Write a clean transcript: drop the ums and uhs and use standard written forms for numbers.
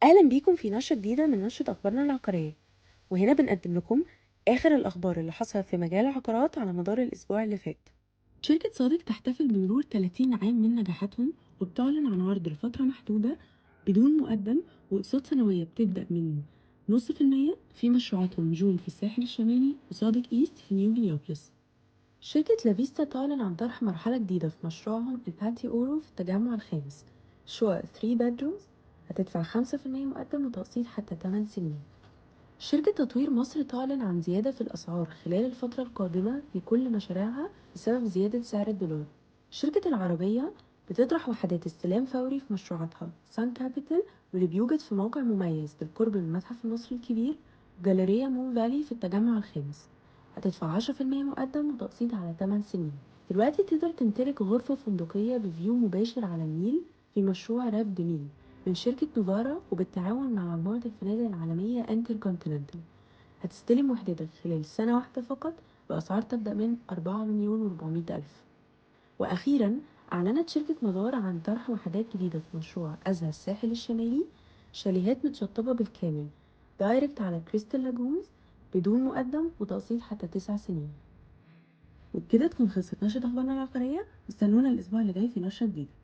أهلا بيكم في نشرة جديدة من نشرة أخبارنا العقارية، وهنا بنقدم لكم آخر الأخبار اللي حصلت في مجال العقارات على مدار الأسبوع اللي فات. شركة صادق تحتفل بمرور 30 عام من نجاحاتهم، وبتعلن عن عرض لفترة محدودة بدون مقدم وأقساط سنوية بتبدأ من نص في المية في مشروعاتهم جون في الساحل الشمالي وصادق إيست في نيو هليوبلس. شركة لافيستا تعلن عن طرح مرحلة جديدة في مشروعهم الباتي أورو في التجمع الخامس، شقق 3 bedrooms هتدفع 5% مقدم وتقسيط حتى 8 سنين. شركة تطوير مصر تعلن عن زيادة في الأسعار خلال الفترة القادمة في كل مشاريعها بسبب زيادة سعر الدولار. شركة العربية بتطرح وحدات استلام فوري في مشروعاتها سان كابيتال، واللي بيوجد في موقع مميز بالقرب من المتحف المصري الكبير وجاليريا مون فالي في التجمع الخامس. هتدفع 10% مقدم وتقسيط على 8 سنين. دلوقتي تقدر تمتلك غرفة فندقية بفيو مباشر على النيل في مشروع راف دميل من شركة نوفارا وبالتعاون مع مجموعة الفنادق العالمية انتركونتيننتال. هتستلم وحدتك خلال سنة واحدة فقط بأسعار تبدأ من 4,400,000. وأخيرا أعلنت شركة مدار عن طرح وحدات جديدة في مشروع أزهى الساحل الشمالي، شاليهات متشطبة بالكامل دايركت على كريستال لاجونز بدون مقدم وتقسيط حتى 9 سنين. وبكده تكون خلصت نشرة أخبارنا العقارية، استنونا الأسبوع اللي جاي في نشرة جديدة.